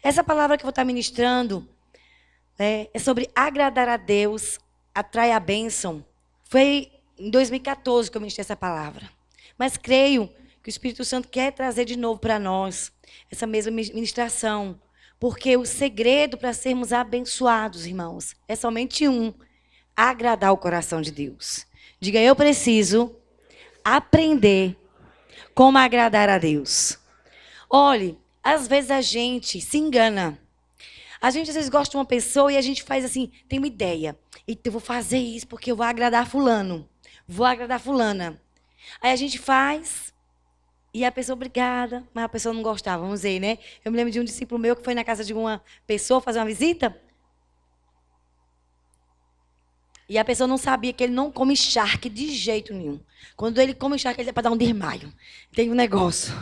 Essa palavra que eu vou estar ministrando é sobre agradar a Deus, atrai a bênção. Foi em 2014 que eu ministrei essa palavra. Mas creio que o Espírito Santo quer trazer de novo para nós essa mesma ministração. Porque o segredo para sermos abençoados, irmãos, é somente um: agradar o coração de Deus. Diga, eu preciso aprender como agradar a Deus. Olhe, às vezes a gente se engana. A gente às vezes gosta de uma pessoa e a gente faz assim, tem uma ideia. Então, eu vou fazer isso porque eu vou agradar fulano. Vou agradar fulana. Aí a gente faz e a pessoa, obrigada, mas a pessoa não gostava, vamos dizer, né? Eu me lembro de um discípulo meu que foi na casa de uma pessoa fazer uma visita. E a pessoa não sabia que ele não come charque de jeito nenhum. Quando ele come charque, ele é para dar um desmaio. Tem um negócio.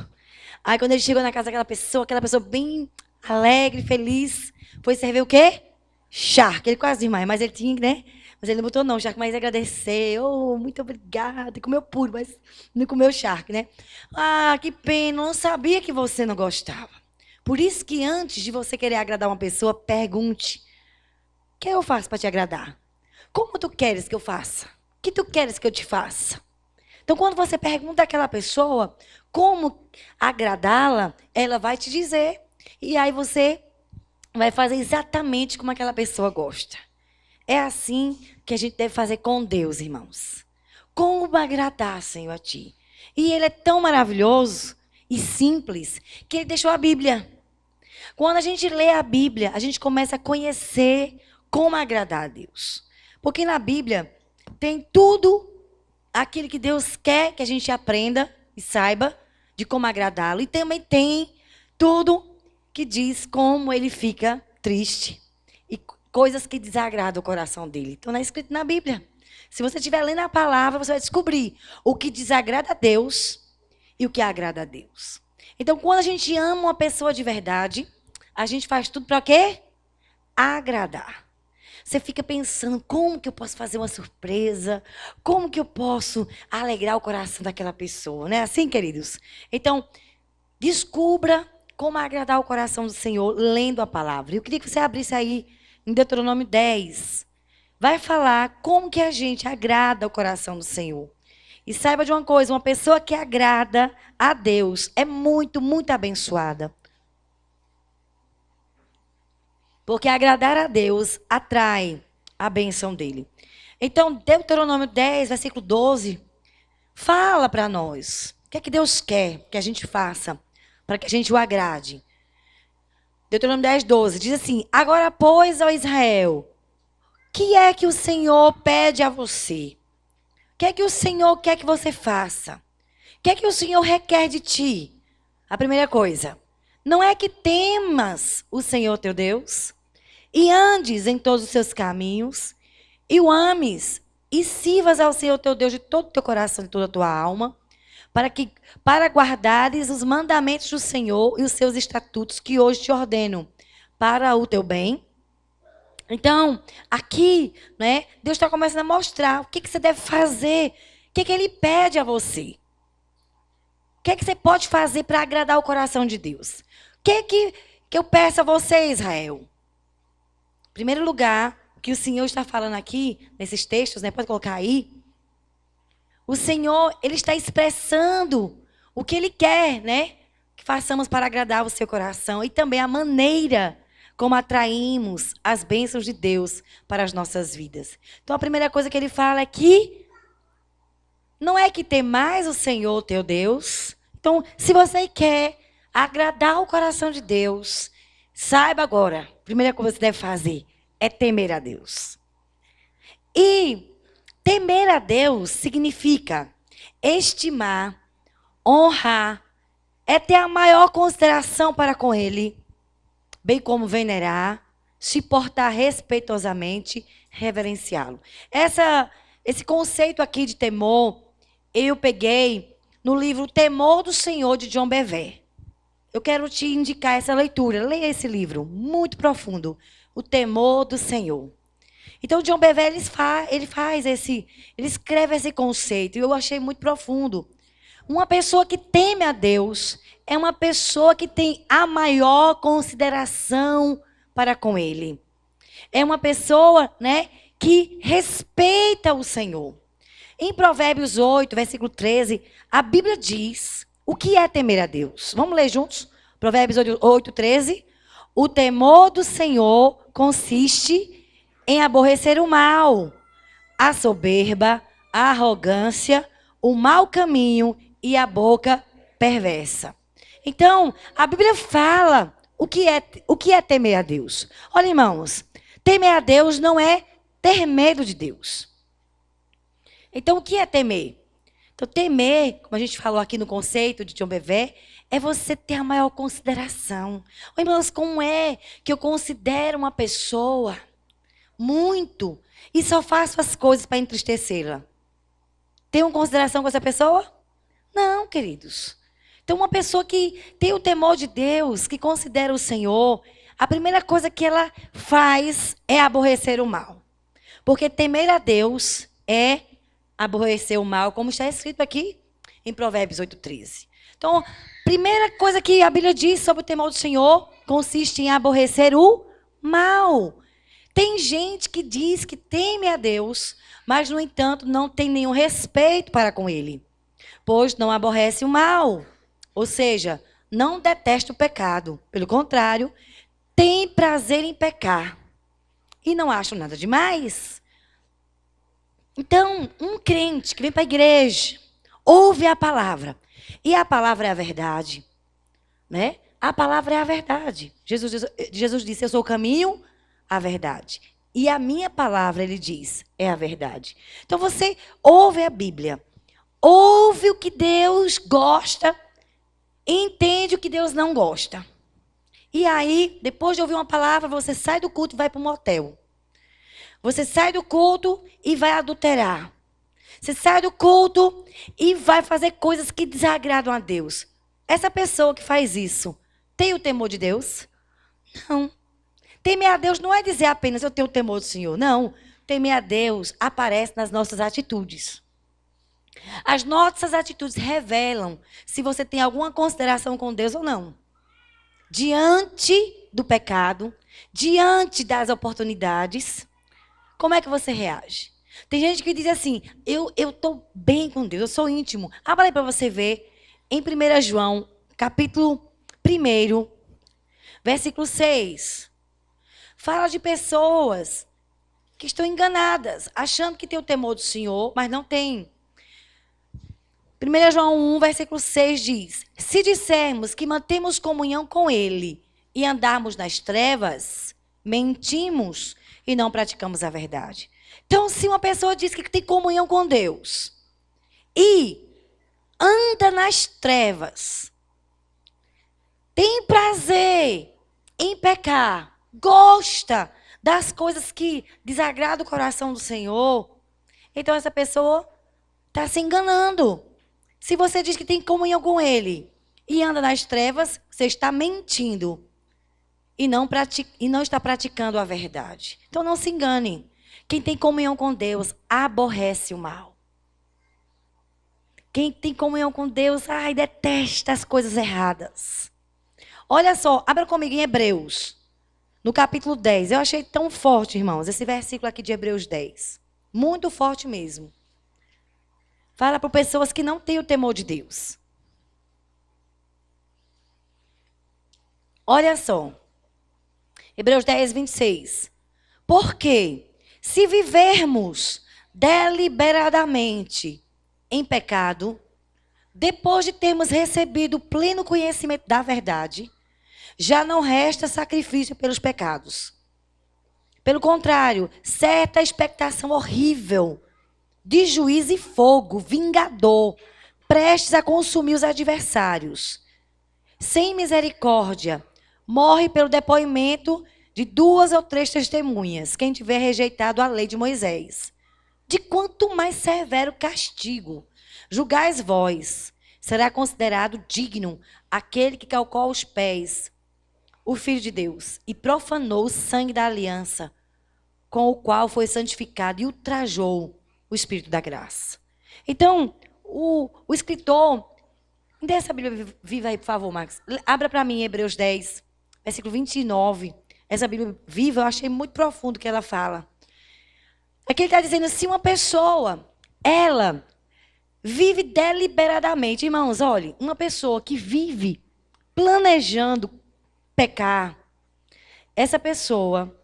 Aí quando ele chegou na casa daquela pessoa bem alegre, feliz, foi servir o quê? Charque. Ele quase desmaia, mas ele tinha, né? Mas ele não botou não, charque, mas agradecer. Oh, muito obrigada. Comeu puro, mas não comeu charque, né? Ah, que pena, não sabia que você não gostava. Por isso que antes de você querer agradar uma pessoa, pergunte: o que eu faço para te agradar? Como tu queres que eu faça? O que tu queres que eu te faça? Então, quando você pergunta àquela pessoa como agradá-la, ela vai te dizer. E aí você vai fazer exatamente como aquela pessoa gosta. É assim que a gente deve fazer com Deus, irmãos. Como agradar, Senhor, a ti? E Ele é tão maravilhoso e simples que Ele deixou a Bíblia. Quando a gente lê a Bíblia, a gente começa a conhecer como agradar a Deus. Porque na Bíblia tem tudo aquilo que Deus quer que a gente aprenda e saiba de como agradá-lo. E também tem tudo que diz como ele fica triste e coisas que desagradam o coração dele. Então, não é escrito na Bíblia. Se você estiver lendo a palavra, você vai descobrir o que desagrada a Deus e o que agrada a Deus. Então, quando a gente ama uma pessoa de verdade, a gente faz tudo para quê? Agradar. Você fica pensando, como que eu posso fazer uma surpresa? Como que eu posso alegrar o coração daquela pessoa? Não é assim, queridos? Então, descubra como agradar o coração do Senhor lendo a palavra. Eu queria que você abrisse aí em Deuteronômio 10. Vai falar como que a gente agrada o coração do Senhor. E saiba de uma coisa, uma pessoa que agrada a Deus é muito, muito abençoada. Porque agradar a Deus atrai a bênção dele. Então, Deuteronômio 10, versículo 12, fala para nós o que é que Deus quer que a gente faça para que a gente o agrade. Deuteronômio 10, 12, diz assim: agora, pois, ó Israel, o que é que o Senhor pede a você? O que é que o Senhor quer que você faça? O que é que o Senhor requer de ti? A primeira coisa, não é que temas o Senhor teu Deus e andes em todos os seus caminhos e o ames e sirvas ao Senhor teu Deus de todo o teu coração e toda a tua alma, para guardares os mandamentos do Senhor e os seus estatutos que hoje te ordeno para o teu bem. Então, aqui, né, Deus está começando a mostrar o que você deve fazer, o que Ele pede a você. O que você pode fazer para agradar o coração de Deus? O que eu peço a você, Israel? Em primeiro lugar, o que o Senhor está falando aqui, nesses textos, né, pode colocar aí. O Senhor, Ele está expressando o que Ele quer, né? Que façamos para agradar o seu coração. E também a maneira como atraímos as bênçãos de Deus para as nossas vidas. Então, a primeira coisa que Ele fala é que não é que temais o Senhor teu Deus. Então, se você quer agradar o coração de Deus, saiba agora, a primeira coisa que você deve fazer é temer a Deus. E temer a Deus significa estimar, honrar, é ter a maior consideração para com Ele, bem como venerar, se portar respeitosamente, reverenciá-lo. Esse conceito aqui de temor, eu peguei no livro Temor do Senhor, de John Bevere. Eu quero te indicar essa leitura. Leia esse livro, muito profundo. O Temor do Senhor. Então, John Bevere, ele escreve esse conceito, e eu achei muito profundo. Uma pessoa que teme a Deus é uma pessoa que tem a maior consideração para com Ele. É uma pessoa, né, que respeita o Senhor. Em Provérbios 8, versículo 13, a Bíblia diz o que é temer a Deus. Vamos ler juntos? Provérbios 8, 13. O temor do Senhor consiste em aborrecer o mal, a soberba, a arrogância, o mau caminho e a boca perversa. Então, a Bíblia fala o que é temer a Deus. Olha, irmãos, temer a Deus não é ter medo de Deus. Então, o que é temer? Então, temer, como a gente falou aqui no conceito de John Bevere, é você ter a maior consideração. Ô, irmãos, como é que eu considero uma pessoa muito e só faço as coisas para entristecê-la? Tenho consideração com essa pessoa? Não, queridos. Então, uma pessoa que tem o temor de Deus, que considera o Senhor, a primeira coisa que ela faz é aborrecer o mal. Porque temer a Deus é aborrecer o mal, como está escrito aqui em Provérbios 8:13. Então, primeira coisa que a Bíblia diz sobre o temor do Senhor consiste em aborrecer o mal. Tem gente que diz que teme a Deus, mas, no entanto, não tem nenhum respeito para com Ele, pois não aborrece o mal. Ou seja, não detesta o pecado. Pelo contrário, tem prazer em pecar. E não acha nada demais. Então, um crente que vem para a igreja, ouve a palavra, e a palavra é a verdade, né? A palavra é a verdade. Jesus disse, eu sou o caminho, a verdade. E a minha palavra, ele diz, é a verdade. Então, você ouve a Bíblia, ouve o que Deus gosta, entende o que Deus não gosta. E aí, depois de ouvir uma palavra, você sai do culto e vai para um motel. Você sai do culto e vai adulterar. Você sai do culto e vai fazer coisas que desagradam a Deus. Essa pessoa que faz isso, tem o temor de Deus? Não. Temer a Deus não é dizer apenas eu tenho o temor do Senhor. Não. Temer a Deus aparece nas nossas atitudes. As nossas atitudes revelam se você tem alguma consideração com Deus ou não. Diante do pecado, diante das oportunidades, como é que você reage? Tem gente que diz assim, eu estou bem com Deus, eu sou íntimo. Abra aí para você ver em 1 João, capítulo 1, versículo 6. Fala de pessoas que estão enganadas, achando que tem o temor do Senhor, mas não tem. 1 João 1, versículo 6 diz, se dissermos que mantemos comunhão com Ele e andarmos nas trevas, mentimos e não praticamos a verdade. Então, se uma pessoa diz que tem comunhão com Deus e anda nas trevas, tem prazer em pecar, gosta das coisas que desagradam o coração do Senhor, então essa pessoa está se enganando. Se você diz que tem comunhão com Ele e anda nas trevas, você está mentindo e não está praticando a verdade. Então não se engane. Quem tem comunhão com Deus aborrece o mal. Quem tem comunhão com Deus, detesta as coisas erradas. Olha só, abra comigo em Hebreus, no capítulo 10. Eu achei tão forte, irmãos, esse versículo aqui de Hebreus 10. Muito forte mesmo. Fala para pessoas que não têm o temor de Deus. Olha só. Hebreus 10, 26. Porque se vivermos deliberadamente em pecado, depois de termos recebido o pleno conhecimento da verdade, já não resta sacrifício pelos pecados. Pelo contrário, certa expectação horrível de juízo e fogo, vingador, prestes a consumir os adversários. Sem misericórdia, morre pelo depoimento de 2 ou 3 testemunhas, quem tiver rejeitado a lei de Moisés. De quanto mais severo castigo julgais vós, será considerado digno aquele que calcou aos pés o Filho de Deus e profanou o sangue da aliança, com o qual foi santificado e ultrajou o Espírito da graça. Então, o escritor Me dê essa Bíblia viva aí, por favor, Max. Abra para mim Hebreus 10, versículo 29. Essa Bíblia viva, eu achei muito profundo o que ela fala. Aqui ele está dizendo assim, uma pessoa, ela vive deliberadamente. Irmãos, olhe, uma pessoa que vive planejando pecar, essa pessoa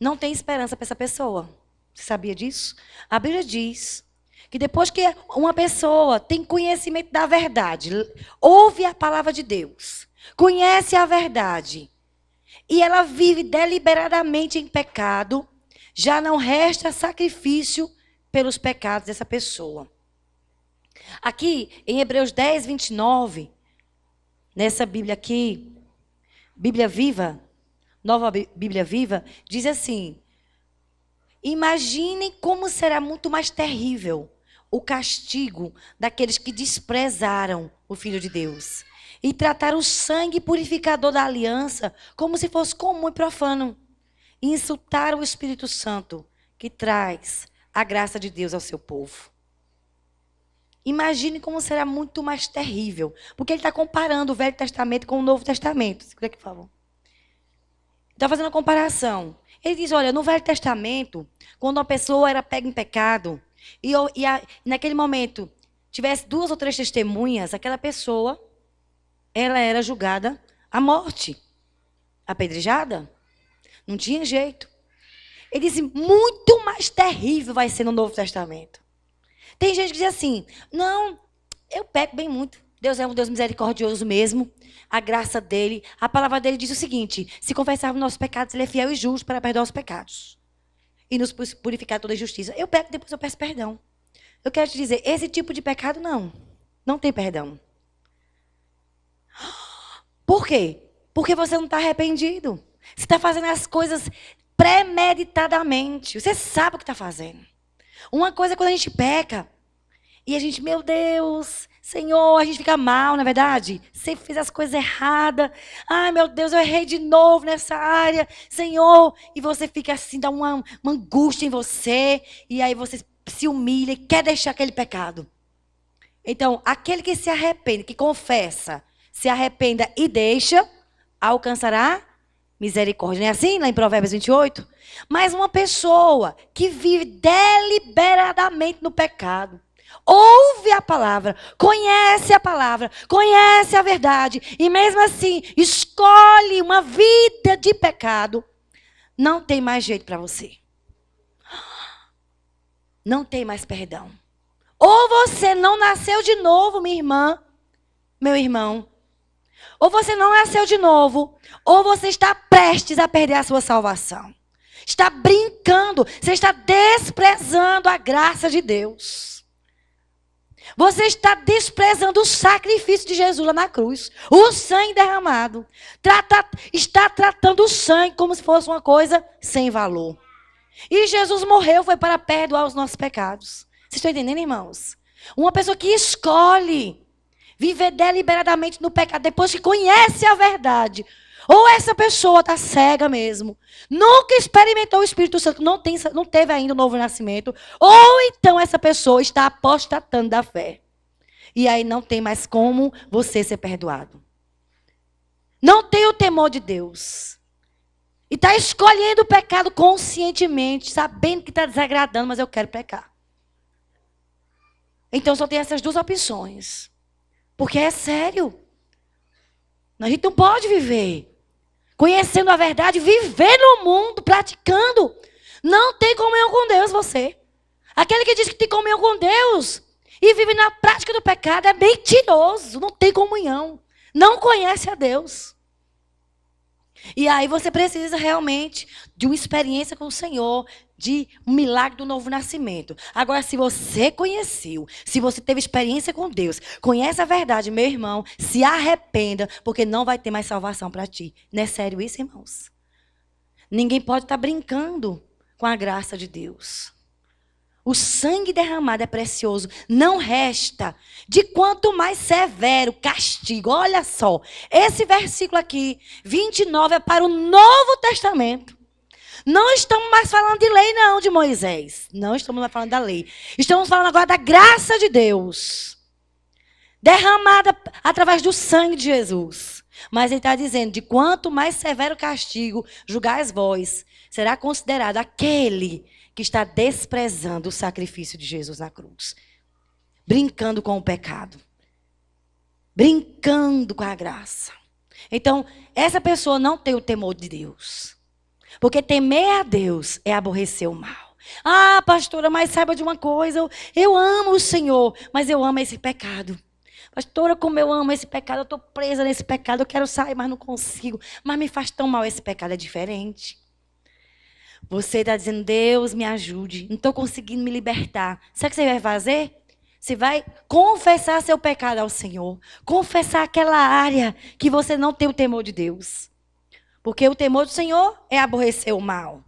não tem esperança para essa pessoa. Você sabia disso? A Bíblia diz que depois que uma pessoa tem conhecimento da verdade, ouve a palavra de Deus, conhece a verdade, e ela vive deliberadamente em pecado, já não resta sacrifício pelos pecados dessa pessoa. Aqui, em Hebreus 10, 29, nessa Bíblia aqui, Bíblia Viva, Nova Bíblia Viva, diz assim: imaginem como será muito mais terrível o castigo daqueles que desprezaram o Filho de Deus e trataram o sangue purificador da aliança como se fosse comum e profano, e insultaram o Espírito Santo que traz a graça de Deus ao seu povo. Imagine como será muito mais terrível, porque ele está comparando o Velho Testamento com o Novo Testamento. Segura aqui, por favor. Está fazendo uma comparação. Ele diz, olha, no Velho Testamento, quando uma pessoa era pega em pecado, naquele momento tivesse 2 ou 3 testemunhas, aquela pessoa, ela era julgada à morte. Apedrejada? Não tinha jeito. Ele diz, muito mais terrível vai ser no Novo Testamento. Tem gente que diz assim, não, eu peco bem muito. Deus é um Deus misericordioso mesmo. A graça dele, a palavra dele diz o seguinte: se confessarmos nossos pecados, ele é fiel e justo para perdoar os pecados e nos purificar de toda injustiça. Eu peco, depois eu peço perdão. Eu quero te dizer, esse tipo de pecado não tem perdão. Por quê? Porque você não está arrependido. Você está fazendo as coisas premeditadamente. Você sabe o que está fazendo. Uma coisa é quando a gente peca e a gente, meu Deus, Senhor, a gente fica mal, na é verdade? Você fez as coisas erradas. Ai, meu Deus, eu errei de novo nessa área, Senhor. E você fica assim, dá uma angústia em você. E aí você se humilha e quer deixar aquele pecado. Então, aquele que se arrepende, que confessa, se arrependa e deixa, alcançará misericórdia. Não é assim, lá em Provérbios 28? Mas uma pessoa que vive deliberadamente no pecado, ouve a palavra, conhece a verdade, e mesmo assim escolhe uma vida de pecado, não tem mais jeito para você. Não tem mais perdão. Ou você não nasceu de novo, minha irmã, meu irmão. Ou você não nasceu de novo, ou você está prestes a perder a sua salvação. Está brincando, você está desprezando a graça de Deus. Você está desprezando o sacrifício de Jesus lá na cruz. O sangue derramado. Está tratando o sangue como se fosse uma coisa sem valor. E Jesus morreu, foi para perdoar os nossos pecados. Vocês estão entendendo, irmãos? Uma pessoa que escolhe viver deliberadamente no pecado, depois que conhece a verdade. Ou essa pessoa está cega mesmo, nunca experimentou o Espírito Santo, não teve ainda o novo nascimento. Ou então essa pessoa está apostatando da fé. E aí não tem mais como você ser perdoado. Não tem o temor de Deus. E está escolhendo o pecado conscientemente, sabendo que está desagradando, mas eu quero pecar. Então só tem essas 2 opções. Porque é sério. A gente não pode viver conhecendo a verdade, viver no mundo, praticando. Não tem comunhão com Deus, você. Aquele que diz que tem comunhão com Deus e vive na prática do pecado é mentiroso, não tem comunhão. Não conhece a Deus. E aí você precisa realmente de uma experiência com o Senhor, de um milagre do novo nascimento. Agora, se você conheceu, se você teve experiência com Deus, conhece a verdade, meu irmão, se arrependa, porque não vai ter mais salvação para ti. Não é sério isso, irmãos? Ninguém pode estar brincando com a graça de Deus. O sangue derramado é precioso, não resta. De quanto mais severo castigo. Olha só, esse versículo aqui, 29, é para o Novo Testamento. Não estamos mais falando de lei, não, de Moisés. Não estamos mais falando da lei. Estamos falando agora da graça de Deus. derramada através do sangue de Jesus. Mas ele está dizendo, de quanto mais severo castigo julgais vós, será considerado aquele que está desprezando o sacrifício de Jesus na cruz. Brincando com o pecado. Brincando com a graça. Então, essa pessoa não tem o temor de Deus. Porque temer a Deus é aborrecer o mal. Ah, pastora, mas saiba de uma coisa, eu amo o Senhor, mas eu amo esse pecado. Pastora, como eu amo esse pecado, eu estou presa nesse pecado, eu quero sair, mas não consigo. Mas me faz tão mal esse pecado, é diferente. Você está dizendo, Deus, me ajude, não estou conseguindo me libertar. Sabe o que você vai fazer? Você vai confessar seu pecado ao Senhor. Confessar aquela área que você não tem o temor de Deus. Porque o temor do Senhor é aborrecer o mal.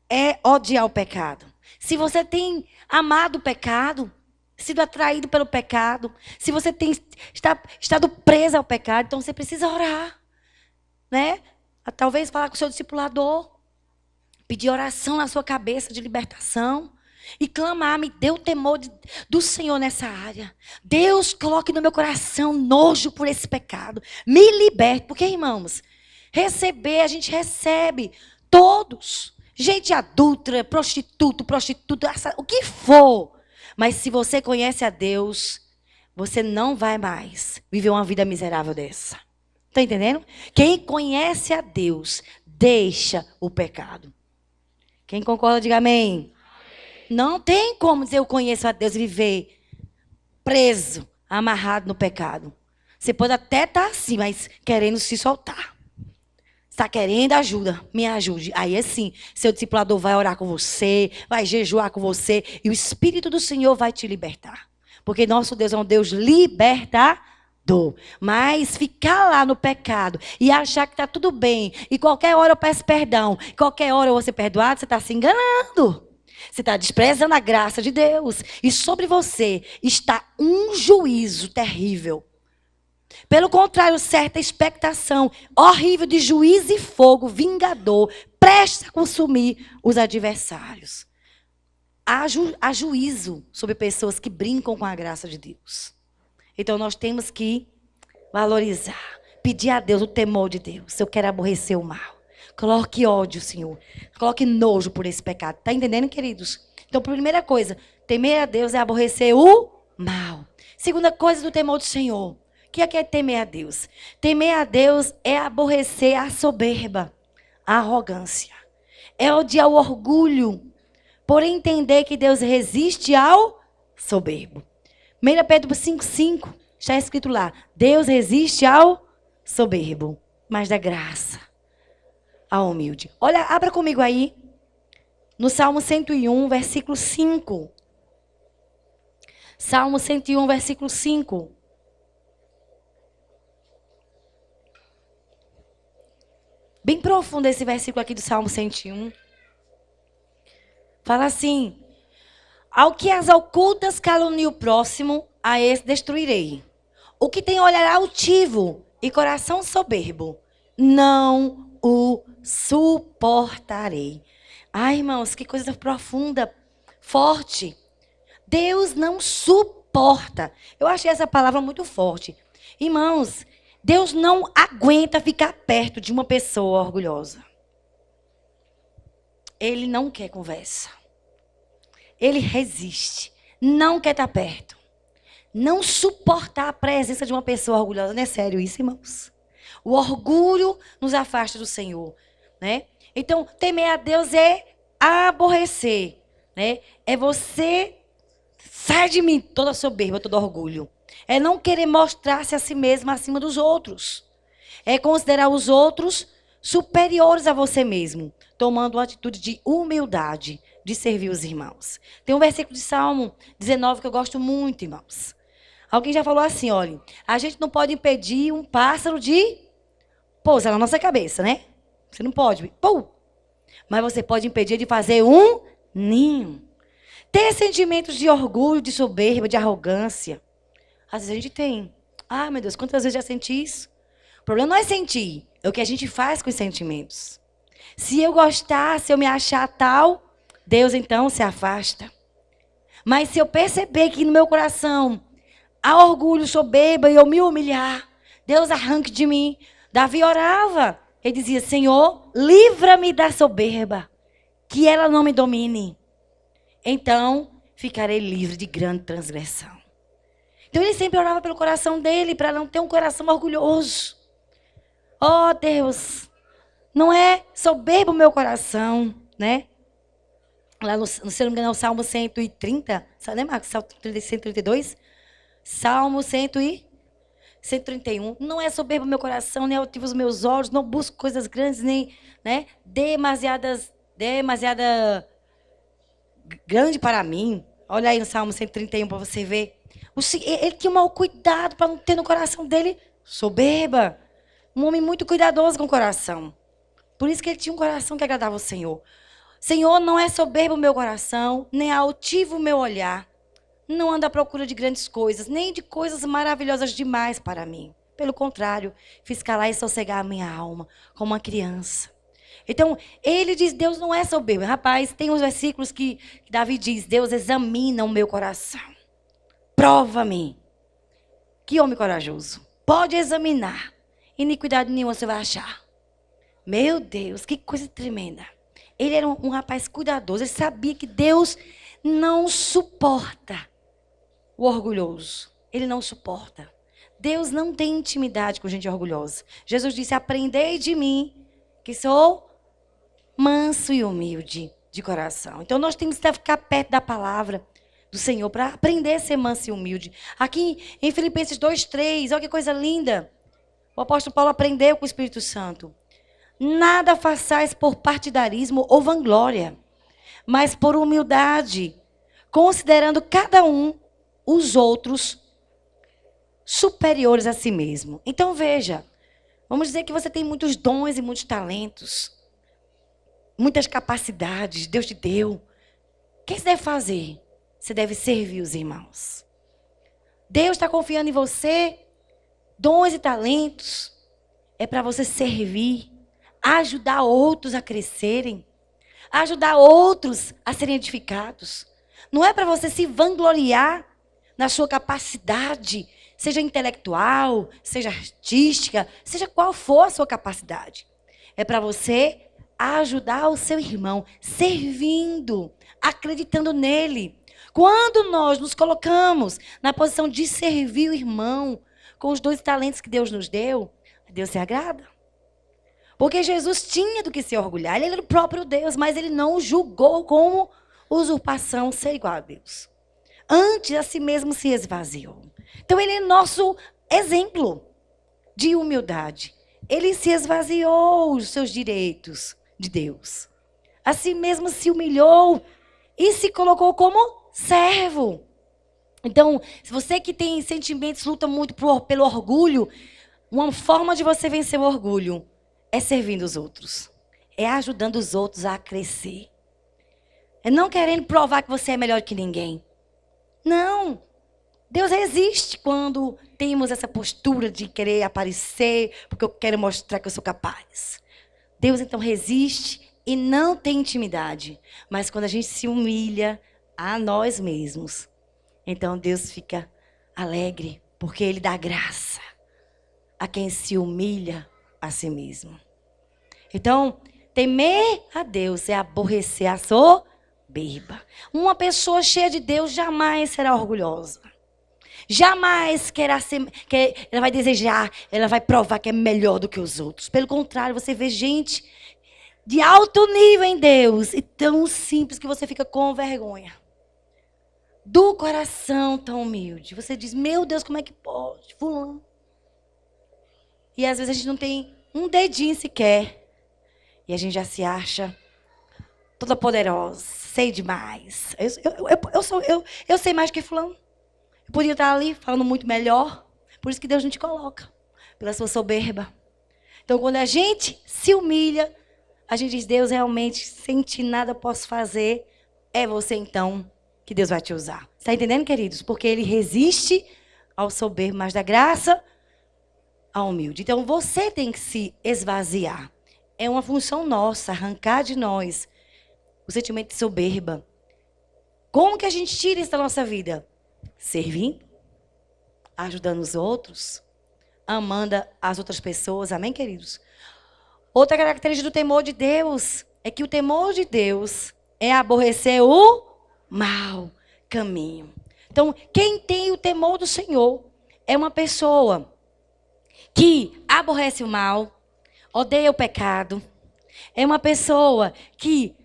É odiar o pecado. Se você tem amado o pecado, sido atraído pelo pecado, se você tem estado presa ao pecado, então você precisa orar, né? Talvez falar com o seu discipulador, pedir oração na sua cabeça de libertação e clamar, me dê o temor do Senhor nessa área. Deus, coloque no meu coração nojo por esse pecado, me liberte, porque, irmãos, receber, a gente recebe, todos, gente adulta, prostituta, o que for. Mas se você conhece a Deus, você não vai mais viver uma vida miserável dessa. Está entendendo? Quem conhece a Deus, deixa o pecado. Quem concorda, diga amém. Não tem como dizer eu conheço a Deus e viver preso, amarrado no pecado. Você pode até estar assim, mas querendo se soltar. Está querendo ajuda, me ajude. Aí assim, seu discipulador vai orar com você, vai jejuar com você, e o Espírito do Senhor vai te libertar. Porque nosso Deus é um Deus libertador. Mas ficar lá no pecado e achar que está tudo bem, e qualquer hora eu peço perdão, qualquer hora eu vou ser perdoado, você está se enganando. Você está desprezando a graça de Deus. E sobre você está um juízo terrível. Pelo contrário, certa expectação horrível de juízo e fogo vingador, prestes a consumir os adversários. Há juízo sobre pessoas que brincam com a graça de Deus. Então nós temos que valorizar, pedir a Deus o temor de Deus. Eu quero aborrecer o mal. Coloque ódio, Senhor. Coloque nojo por esse pecado. Está entendendo, queridos? Então, primeira coisa, temer a Deus é aborrecer o mal. Segunda coisa do temor do Senhor. O que é temer a Deus? Temer a Deus é aborrecer a soberba, a arrogância. É odiar o orgulho, por entender que Deus resiste ao soberbo. 1 Pedro 5,5, está escrito lá, Deus resiste ao soberbo, mas dá graça ao humilde. Olha, abra comigo aí, no Salmo 101, versículo 5. Salmo 101, versículo 5. Bem profundo esse versículo aqui do Salmo 101. Fala assim: ao que as ocultas calunia o próximo, a esse destruirei. O que tem olhar altivo e coração soberbo, não o suportarei. Ai, irmãos, que coisa profunda, forte. Deus não suporta. Eu achei essa palavra muito forte. Irmãos, Deus não aguenta ficar perto de uma pessoa orgulhosa. Ele não quer conversa. Ele resiste. Não quer estar perto. Não suportar a presença de uma pessoa orgulhosa. Não é sério isso, irmãos? O orgulho nos afasta do Senhor, né? Então, temer a Deus é aborrecer, né? É você, sai de mim, toda soberba, todo orgulho. É não querer mostrar-se a si mesmo acima dos outros. É considerar os outros superiores a você mesmo, tomando uma atitude de humildade, de servir os irmãos. Tem um versículo de Salmo 19 que eu gosto muito, irmãos. Alguém já falou assim, olha, a gente não pode impedir um pássaro de pousar na nossa cabeça, né? Você não pode. Pum! Mas você pode impedir de fazer um ninho. Ter sentimentos de orgulho, de soberba, de arrogância. Às vezes a gente tem. Ah, meu Deus, quantas vezes já senti isso? O problema não é sentir, é o que a gente faz com os sentimentos. Se eu gostar, se eu me achar tal, Deus então se afasta. Mas se eu perceber que no meu coração há orgulho, soberba e eu me humilhar, Deus arranque de mim. Davi orava. Ele dizia, Senhor, livra-me da soberba, que ela não me domine. Então, ficarei livre de grande transgressão. Então, ele sempre orava pelo coração dele, para não ter um coração orgulhoso. Oh, Deus, não é soberbo o meu coração, né? Lá no, se não me engano, é o Salmo 130, sabe, né, Marcos? Salmo 132? Salmo 131. Não é soberbo o meu coração, nem altivo os meus olhos, não busco coisas grandes, nem, né, demasiada grande para mim. Olha aí no Salmo 131 para você ver. Ele tinha um mau cuidado para não ter no coração dele soberba. Um homem muito cuidadoso com o coração. Por isso que ele tinha um coração que agradava o Senhor. Senhor, não é soberbo o meu coração, nem altivo o meu olhar. Não ando à procura de grandes coisas, nem de coisas maravilhosas demais para mim. Pelo contrário, fiz calar e sossegar a minha alma, como uma criança. Então, ele diz, Deus não é soberbo. Rapaz, tem uns versículos que Davi diz, Deus examina o meu coração. Prova-me. Que homem corajoso. Pode examinar. Iniquidade nenhuma você vai achar. Meu Deus, que coisa tremenda. Ele era um rapaz cuidadoso. Ele sabia que Deus não suporta o orgulhoso. Ele não suporta. Deus não tem intimidade com gente orgulhosa. Jesus disse, aprendei de mim, que sou manso e humilde de coração. Então, nós temos que ficar perto da palavra do Senhor para aprender a ser manso e humilde. Aqui em Filipenses 2:3, olha que coisa linda. O apóstolo Paulo aprendeu com o Espírito Santo. Nada façais por partidarismo ou vanglória, mas por humildade, considerando cada um os outros superiores a si mesmo. Então veja, vamos dizer que você tem muitos dons e muitos talentos, muitas capacidades, Deus te deu. O que você deve fazer? Você deve servir os irmãos. Deus está confiando em você, dons e talentos, é para você servir, ajudar outros a crescerem, ajudar outros a serem edificados. Não é para você se vangloriar na sua capacidade, seja intelectual, seja artística, seja qual for a sua capacidade. É para você ajudar o seu irmão, servindo, acreditando nele. Quando nós nos colocamos na posição de servir o irmão, com os 2 talentos que Deus nos deu, Deus se agrada. Porque Jesus tinha do que se orgulhar. Ele era o próprio Deus, mas ele não julgou como usurpação ser igual a Deus. Antes, a si mesmo se esvaziou. Então, ele é nosso exemplo de humildade. Ele se esvaziou os seus direitos de Deus. A si mesmo se humilhou e se colocou como servo. Então, se você que tem sentimentos, luta muito pelo orgulho, uma forma de você vencer o orgulho é servindo os outros. É ajudando os outros a crescer. É não querendo provar que você é melhor que ninguém. Não. Deus resiste quando temos essa postura de querer aparecer, porque eu quero mostrar que eu sou capaz. Deus então resiste e não tem intimidade. Mas quando a gente se humilha a nós mesmos, então Deus fica alegre, porque Ele dá graça a quem se humilha a si mesmo. Então, temer a Deus é aborrecer a soberba. Uma pessoa cheia de Deus jamais será orgulhosa. Jamais ela vai desejar, ela vai provar que é melhor do que os outros. Pelo contrário, você vê gente de alto nível em Deus e tão simples que você fica com vergonha. Do coração tão humilde. Você diz, meu Deus, como é que pode? Fulano. E às vezes a gente não tem um dedinho sequer. E a gente já se acha toda poderosa, sei demais. Eu sei mais que fulano. Eu podia estar ali falando muito melhor. Por isso que Deus não te coloca. Pela sua soberba. Então, quando a gente se humilha, a gente diz, Deus, realmente, sem ti nada posso fazer. É você, então, que Deus vai te usar. Está entendendo, queridos? Porque Ele resiste ao soberbo, mas dá graça ao humilde. Então, você tem que se esvaziar. É uma função nossa, arrancar de nós o sentimento de soberba. Como que a gente tira isso da nossa vida? Servindo. ajudando os outros, amando as outras pessoas. Amém, queridos? Outra característica do temor de Deus é que o temor de Deus é aborrecer o mau caminho. Então, quem tem o temor do Senhor é uma pessoa que aborrece o mal, odeia o pecado. É uma pessoa que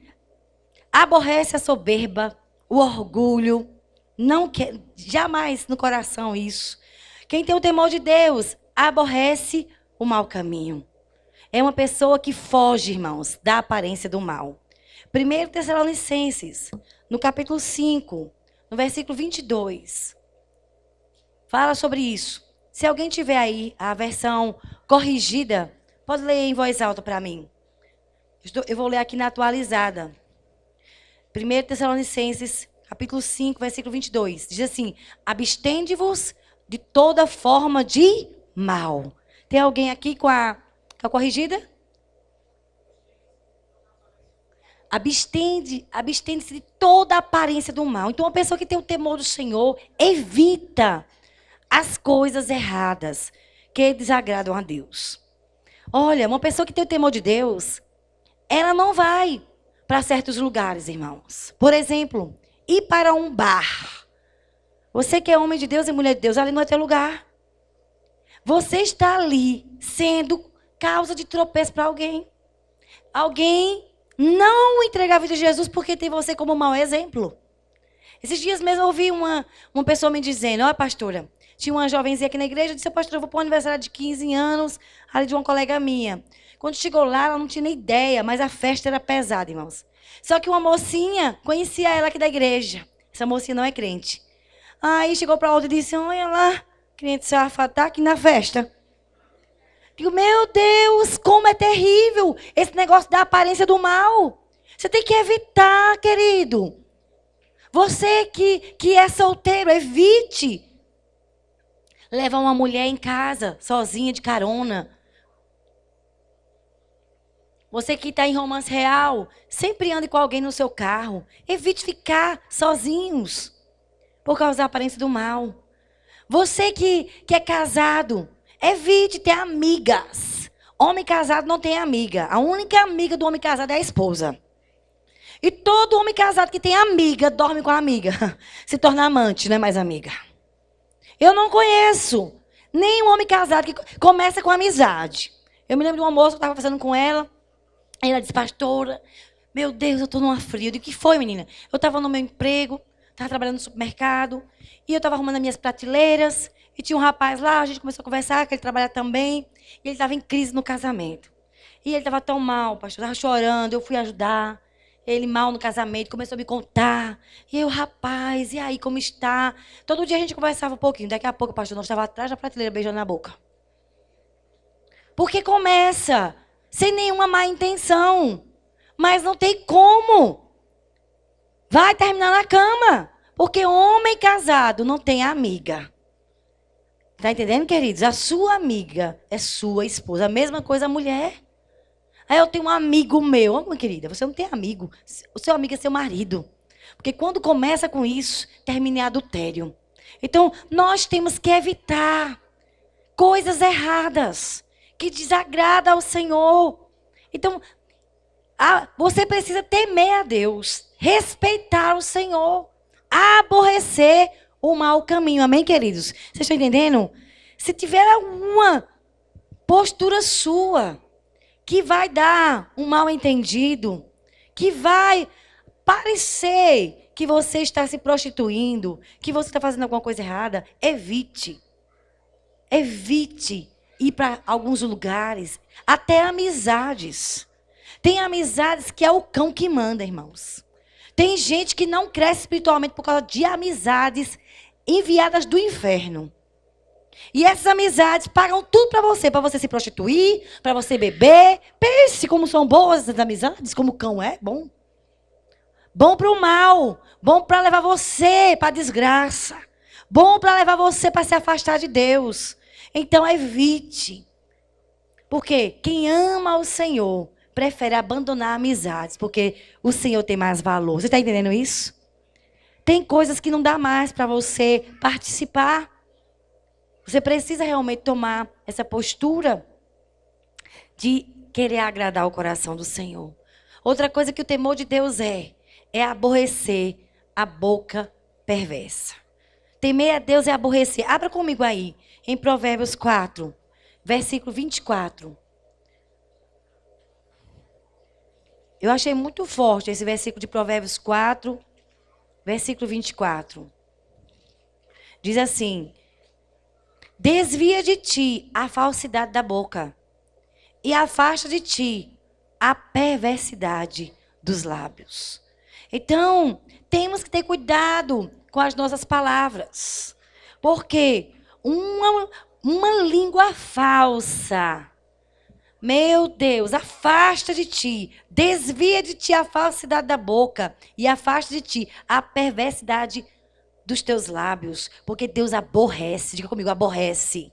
aborrece a soberba, o orgulho. Não quer jamais no coração isso. Quem tem o temor de Deus aborrece o mau caminho. É uma pessoa que foge, irmãos, da aparência do mal. 1 Tessalonicenses, no capítulo 5, no versículo 22, fala sobre isso. Se alguém tiver aí a versão corrigida, pode ler em voz alta para mim. Eu vou ler aqui na atualizada. 1 Tessalonicenses, capítulo 5, versículo 22. Diz assim: abstende-vos de toda forma de mal. Tem alguém aqui com a corrigida? Abstende-se de toda aparência do mal. Então, uma pessoa que tem o temor do Senhor evita as coisas erradas que desagradam a Deus. Olha, uma pessoa que tem o temor de Deus, ela não vai para certos lugares, irmãos. Por exemplo, ir para um bar. Você que é homem de Deus e mulher de Deus, ali não é teu lugar. Você está ali sendo causa de tropeço para alguém. Alguém não entregar a vida de Jesus porque tem você como mau exemplo. Esses dias mesmo eu ouvi uma pessoa me dizendo: olha, pastora, tinha uma jovenzinha aqui na igreja, eu disse: pastora, eu vou para o aniversário de 15 anos, ali de uma colega minha. Quando chegou lá, ela não tinha nem ideia, mas a festa era pesada, irmãos. Só que uma mocinha conhecia ela aqui da igreja. Essa mocinha não é crente. Aí chegou para outra e disse: olha lá, crente safado, tá aqui na festa. Digo: meu Deus, como é terrível esse negócio da aparência do mal. Você tem que evitar, querido. Você que é solteiro, evite levar uma mulher em casa, sozinha, de carona. Você que está em romance real, sempre ande com alguém no seu carro. Evite ficar sozinhos por causa da aparência do mal. Você que é casado, evite ter amigas. Homem casado não tem amiga. A única amiga do homem casado é a esposa. E todo homem casado que tem amiga, dorme com a amiga. Se torna amante, não é mais amiga. Eu não conheço nenhum homem casado que começa com amizade. Eu me lembro de uma moça que eu estava conversando com ela. Ela disse: pastora, meu Deus, eu estou numa fria. Eu disse: o que foi, menina? Eu estava no meu emprego, estava trabalhando no supermercado, e eu estava arrumando as minhas prateleiras, e tinha um rapaz lá, a gente começou a conversar, que ele trabalha também, e ele estava em crise no casamento. E ele estava tão mal, pastor, estava chorando, eu fui ajudar. Ele mal no casamento, começou a me contar. E eu: rapaz, e aí, como está? Todo dia a gente conversava um pouquinho. Daqui a pouco, pastor, nós estávamos atrás da prateleira, beijando na boca. Porque começa sem nenhuma má intenção. Mas não tem como. Vai terminar na cama. Porque homem casado não tem amiga. Está entendendo, queridos? A sua amiga é sua esposa. A mesma coisa a mulher. Aí eu tenho um amigo meu. Oh, minha querida, você não tem amigo. O seu amigo é seu marido. Porque quando começa com isso, termina em adultério. Então, nós temos que evitar coisas erradas que desagradam ao Senhor. Então, você precisa temer a Deus, respeitar o Senhor, aborrecer o mau caminho. Amém, queridos? Vocês estão entendendo? Se tiver alguma postura sua que vai dar um mal entendido, que vai parecer que você está se prostituindo, que você está fazendo alguma coisa errada, evite. Evite ir para alguns lugares, até amizades. Tem amizades que é o cão que manda, irmãos. Tem gente que não cresce espiritualmente por causa de amizades enviadas do inferno. E essas amizades pagam tudo para você se prostituir, para você beber. Pense como são boas as amizades, como o cão é bom. Bom para o mal, bom para levar você para a desgraça, bom para levar você para se afastar de Deus. Então evite. Porque quem ama o Senhor prefere abandonar amizades, porque o Senhor tem mais valor. Você está entendendo isso? Tem coisas que não dá mais para você participar. Você precisa realmente tomar essa postura de querer agradar o coração do Senhor. Outra coisa que o temor de Deus é aborrecer a boca perversa. Temer a Deus é aborrecer. Abra comigo aí, em Provérbios 4, versículo 24. Eu achei muito forte esse versículo de Provérbios 4, versículo 24. Diz assim: desvia de ti a falsidade da boca e afasta de ti a perversidade dos lábios. Então, temos que ter cuidado com as nossas palavras. Porque uma língua falsa, meu Deus, afasta de ti, desvia de ti a falsidade da boca e afasta de ti a perversidade dos teus lábios. Porque Deus aborrece, diga comigo, aborrece.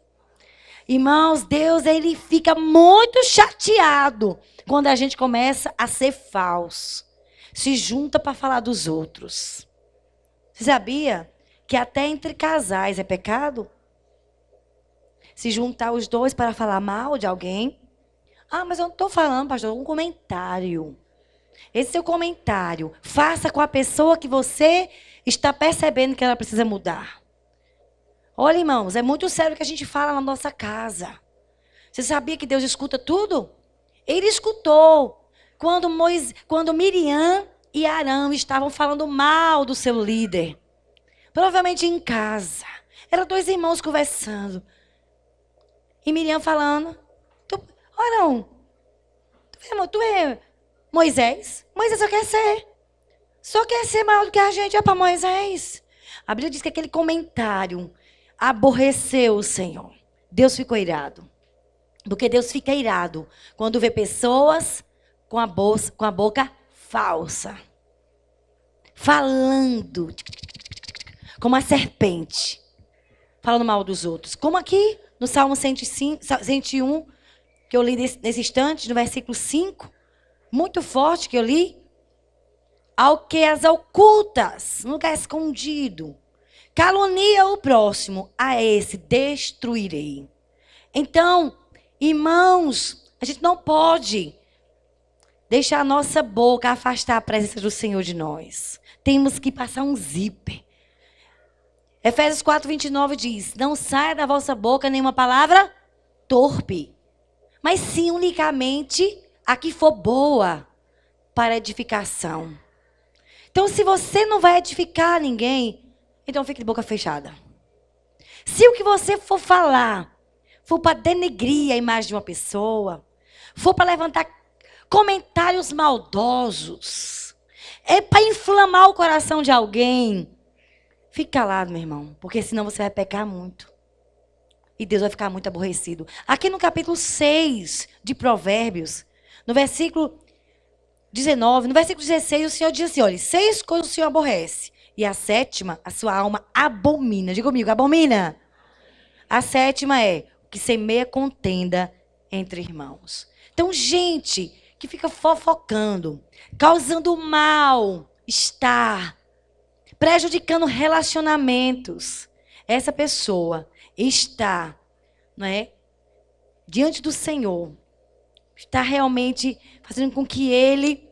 Irmãos, Deus, ele fica muito chateado quando a gente começa a ser falso. Se junta para falar dos outros. Você sabia que até entre casais é pecado? Se juntar os dois para falar mal de alguém? Ah, mas eu não estou falando, pastor, um comentário. Esse seu comentário, faça com a pessoa que você está percebendo que ela precisa mudar. Olha, irmãos, é muito sério o que a gente fala na nossa casa. Você sabia que Deus escuta tudo? Ele escutou quando Miriam e Arão estavam falando mal do seu líder. Provavelmente em casa. Eram dois irmãos conversando. E Miriam falando: Arão, tu é Moisés? Moisés só quer ser maior do que a gente. É para Moisés. A Bíblia diz que aquele comentário aborreceu o Senhor. Deus ficou irado. Porque Deus fica irado quando vê pessoas com a boca falsa. Falando como a serpente. Falando mal dos outros. Como aqui no Salmo 101, que eu li nesse instante, no versículo 5. Muito forte que eu li. Ao que as ocultas, num lugar escondido. Calunia o próximo, a esse destruirei. Então, irmãos, a gente não pode deixar a nossa boca afastar a presença do Senhor de nós. Temos que passar um zíper. Efésios 4:29 diz: não saia da vossa boca nenhuma palavra torpe, mas sim unicamente a que for boa para edificação. Então, se você não vai edificar ninguém, então fique de boca fechada. Se o que você for falar for para denegrir a imagem de uma pessoa, for para levantar comentários maldosos, é para inflamar o coração de alguém, fique calado, meu irmão, porque senão você vai pecar muito. E Deus vai ficar muito aborrecido. Aqui no capítulo 6 de Provérbios, no versículo 19, no versículo 16, o Senhor diz assim: olha, 6 coisas o Senhor aborrece. E a 7ª, a sua alma abomina. Diga comigo, abomina. A 7ª é o que semeia contenda entre irmãos. Então, gente que fica fofocando, causando mal-estar, prejudicando relacionamentos. Essa pessoa está, não é, diante do Senhor. Está realmente fazendo com que ele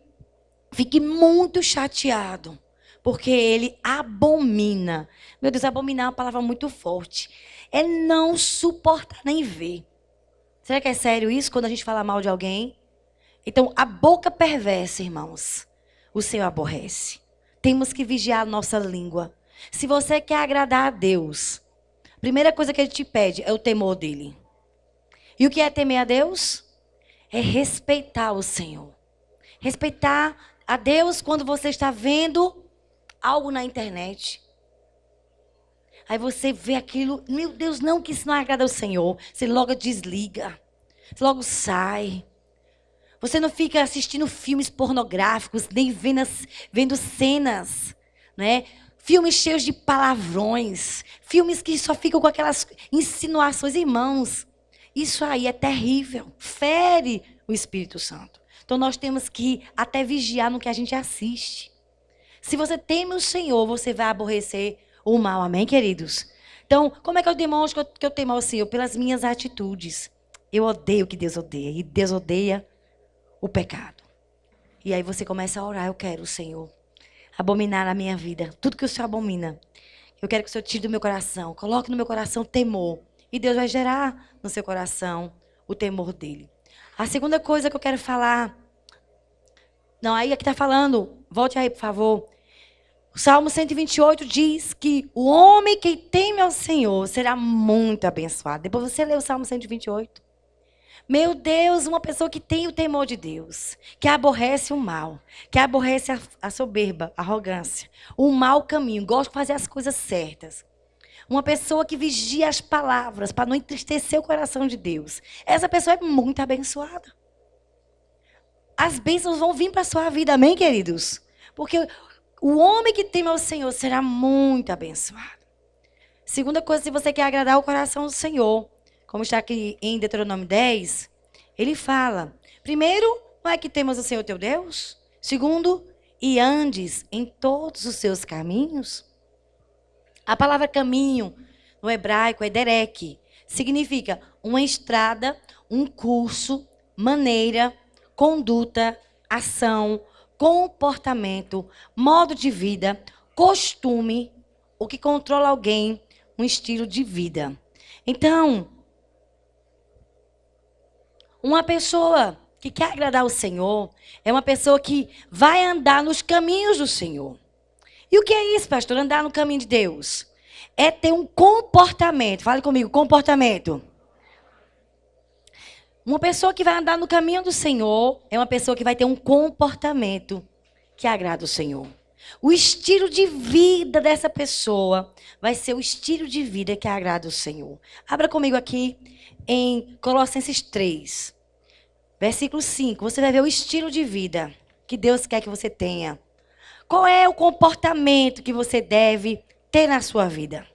fique muito chateado. Porque ele abomina. Meu Deus, abominar é uma palavra muito forte. É não suportar nem ver. Será que é sério isso quando a gente fala mal de alguém? Então, a boca perversa, irmãos, o Senhor aborrece. Temos que vigiar a nossa língua. Se você quer agradar a Deus, a primeira coisa que Ele te pede é o temor dEle. E o que é temer a Deus? É respeitar o Senhor. Respeitar a Deus quando você está vendo algo na internet. Aí você vê aquilo, meu Deus, não, que isso não agrada ao Senhor. Você logo desliga. Você logo sai. Você não fica assistindo filmes pornográficos, nem vendo cenas, né? Filmes cheios de palavrões. Filmes que só ficam com aquelas insinuações. Irmãos, isso aí é terrível. Fere o Espírito Santo. Então nós temos que até vigiar no que a gente assiste. Se você teme o Senhor, você vai aborrecer o mal. Amém, queridos? Então, como é que eu demonstro que eu temo ao Senhor? Pelas minhas atitudes. Eu odeio o que Deus odeia. E Deus odeia o pecado. E aí você começa a orar. Eu quero, Senhor, abominar na minha vida tudo que o Senhor abomina. Eu quero que o Senhor tire do meu coração. Coloque no meu coração temor. E Deus vai gerar no seu coração o temor dele. A segunda coisa que eu quero falar. Não, aí aqui está falando. Volte aí, por favor. O Salmo 128 diz que o homem que teme ao Senhor será muito abençoado. Depois você lê o Salmo 128. Meu Deus, uma pessoa que tem o temor de Deus, que aborrece o mal, que aborrece a soberba, a arrogância, o mau caminho, gosta de fazer as coisas certas. Uma pessoa que vigia as palavras para não entristecer o coração de Deus. Essa pessoa é muito abençoada. As bênçãos vão vir para a sua vida, amém, queridos? Porque o homem que teme ao Senhor será muito abençoado. Segunda coisa, se você quer agradar o coração do Senhor, como está aqui em Deuteronômio 10, ele fala, primeiro, não é que temas o Senhor teu Deus? Segundo, e andes em todos os seus caminhos? A palavra caminho, no hebraico, é derek. Significa uma estrada, um curso, maneira, conduta, ação, comportamento, modo de vida, costume, o que controla alguém, um estilo de vida. Então, uma pessoa que quer agradar o Senhor é uma pessoa que vai andar nos caminhos do Senhor. E o que é isso, pastor? Andar no caminho de Deus? É ter um comportamento. Fale comigo, comportamento. Uma pessoa que vai andar no caminho do Senhor é uma pessoa que vai ter um comportamento que agrada o Senhor. O estilo de vida dessa pessoa vai ser o estilo de vida que agrada o Senhor. Abra comigo aqui em Colossenses 3, versículo 5. Você vai ver o estilo de vida que Deus quer que você tenha. Qual é o comportamento que você deve ter na sua vida?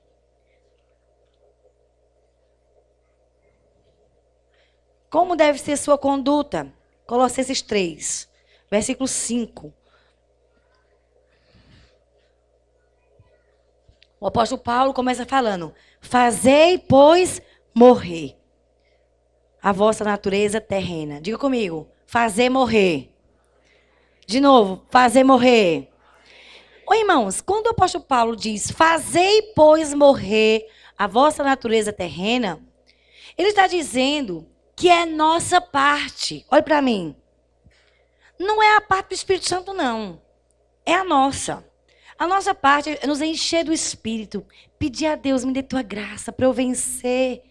Como deve ser sua conduta? Colossenses 3, versículo 5. O apóstolo Paulo começa falando: fazei, pois, morrer a vossa natureza terrena. Diga comigo, fazer morrer. De novo, fazer morrer. Ô, irmãos, quando o apóstolo Paulo diz, fazei, pois, morrer a vossa natureza terrena, ele está dizendo que é nossa parte. Olha para mim. Não é a parte do Espírito Santo, não. É a nossa. A nossa parte é nos encher do Espírito. Pedir a Deus, me dê tua graça para eu vencer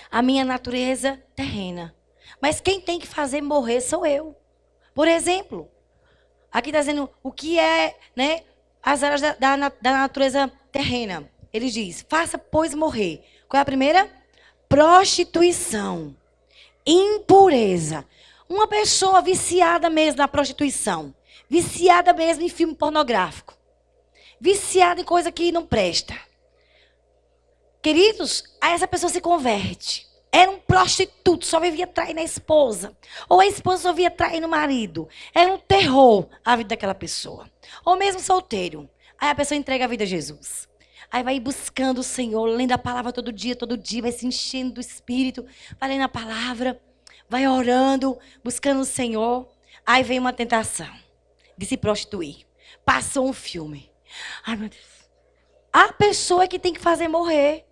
a minha natureza terrena. Mas quem tem que fazer morrer sou eu. Por exemplo, aqui está dizendo o que é, né, as áreas da natureza terrena. Ele diz, faça, pois, morrer. Qual é a primeira? Prostituição. Impureza. Uma pessoa viciada mesmo na prostituição. Viciada mesmo em filme pornográfico. Viciada em coisa que não presta. Queridos, aí essa pessoa se converte. Era um prostituto, só vivia traindo a esposa. Ou a esposa só vivia traindo o marido. Era um terror a vida daquela pessoa. Ou mesmo solteiro. Aí a pessoa entrega a vida a Jesus. Aí vai buscando o Senhor, lendo a palavra todo dia, vai se enchendo do Espírito, vai lendo a palavra, vai orando, buscando o Senhor. Aí vem uma tentação de se prostituir. Passou um filme. Ai, meu Deus. A pessoa é que tem que fazer morrer.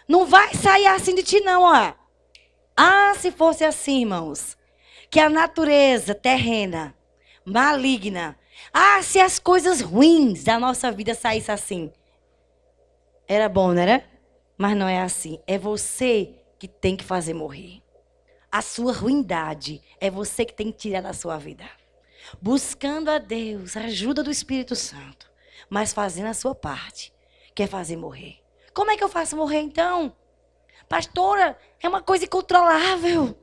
Não vai sair assim de ti, não, ó. Ah, se fosse assim, irmãos. Que a natureza terrena, maligna. Ah, se as coisas ruins da nossa vida saíssem assim. Era bom, não era? Mas não é assim. É você que tem que fazer morrer. A sua ruindade é você que tem que tirar da sua vida. Buscando a Deus, a ajuda do Espírito Santo. Mas fazendo a sua parte, que é fazer morrer. Como é que eu faço morrer, então? Pastora, é uma coisa incontrolável.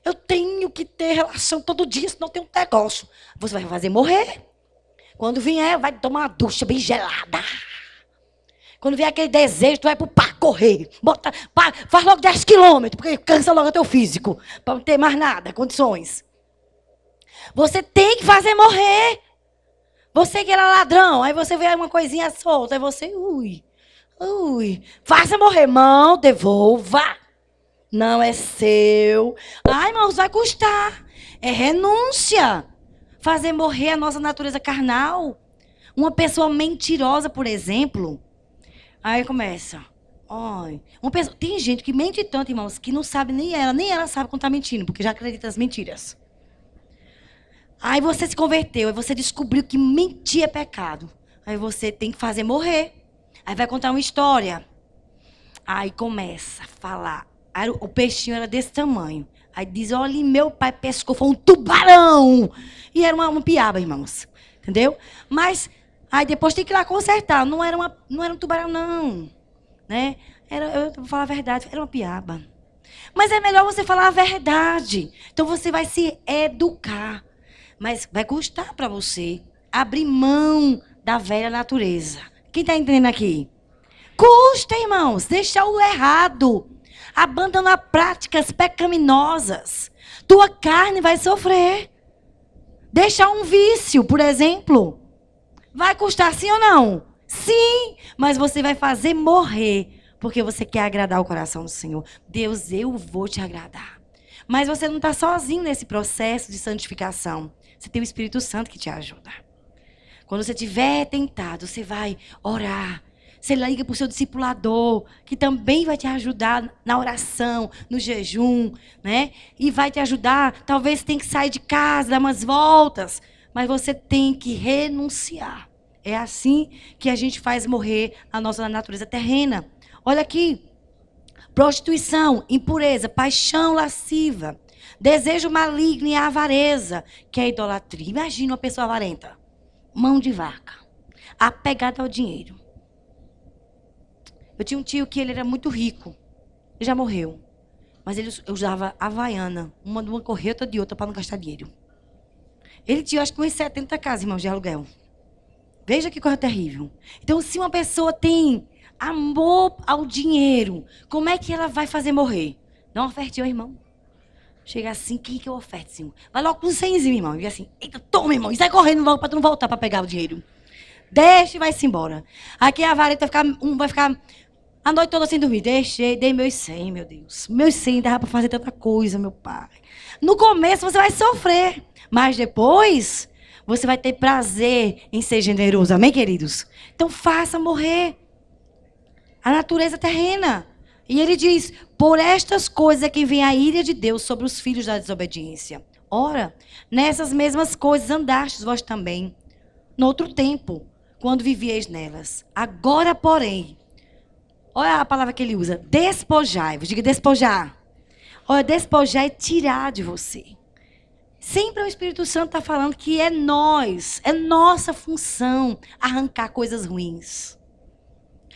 Eu tenho que ter relação todo dia, senão tem um negócio. Você vai fazer morrer. Quando vier, vai tomar uma ducha bem gelada. Quando vier aquele desejo, tu vai pro parque correr. Faz logo 10 quilômetros, porque cansa logo o teu físico. Para não ter mais nada, condições. Você tem que fazer morrer. Você que era ladrão, aí você vê uma coisinha solta, aí você, Ui, faça morrer, irmão, devolva. Não é seu. Ai, irmãos, vai custar. É renúncia. Fazer morrer a nossa natureza carnal. Uma pessoa mentirosa, por exemplo. Aí começa. Ai, tem gente que mente tanto, irmãos, que não sabe nem ela sabe quando está mentindo, porque já acredita nas mentiras. Aí você se converteu, aí você descobriu que mentir é pecado. Aí você tem que fazer morrer. Aí vai contar uma história. Aí começa a falar. Aí o peixinho era desse tamanho. Aí diz, olha, meu pai pescou, foi um tubarão. E era uma piaba, irmãos. Entendeu? Mas, aí depois tem que ir lá consertar. Não era um tubarão, não. Né? Eu vou falar a verdade, era uma piaba. Mas é melhor você falar a verdade. Então você vai se educar. Mas vai custar para você abrir mão da velha natureza. Quem está entendendo aqui? Custa, irmãos, deixar o errado. Abandonar práticas pecaminosas. Tua carne vai sofrer. Deixar um vício, por exemplo. Vai custar sim ou não? Sim, mas você vai fazer morrer. Porque você quer agradar o coração do Senhor. Deus, eu vou te agradar. Mas você não está sozinho nesse processo de santificação. Você tem o Espírito Santo que te ajuda. Quando você estiver tentado, você vai orar. Você liga para o seu discipulador, que também vai te ajudar na oração, no jejum, né? E vai te ajudar. Talvez você tenha que sair de casa, dar umas voltas. Mas você tem que renunciar. É assim que a gente faz morrer a nossa natureza terrena. Olha aqui. Prostituição, impureza, paixão lasciva, desejo maligno e avareza, que é idolatria. Imagina uma pessoa avarenta. Mão de vaca. Apegada ao dinheiro. Eu tinha um tio que ele era muito rico. Ele já morreu. Mas ele usava havaiana. Uma de uma correr, outra de outra, para não gastar dinheiro. Ele tinha, acho que, umas 70 casas, irmãos, de aluguel. Veja que coisa terrível. Então, se uma pessoa tem amor ao dinheiro, como é que ela vai fazer morrer? Não oferte, irmão. Chega assim, quem que eu oferte, Senhor? Vai logo com 100, irmão. E assim, eita, toma, irmão. E sai correndo logo para tu não voltar para pegar o dinheiro. Deixa e vai-se embora. Aqui a vareta vai ficar a noite toda sem dormir. Dei meus 100, meu Deus. Meus 100 dava para fazer tanta coisa, meu pai. No começo você vai sofrer, mas depois você vai ter prazer em ser generoso. Amém, queridos? Então faça morrer a natureza terrena. E ele diz, por estas coisas é que vem a ira de Deus sobre os filhos da desobediência. Ora, nessas mesmas coisas andastes vós também, no outro tempo, quando vivieis nelas. Agora, porém, olha a palavra que ele usa, despojai-vos. Diga despojar. Olha, despojar é tirar de você. Sempre o Espírito Santo está falando que é é nossa função arrancar coisas ruins.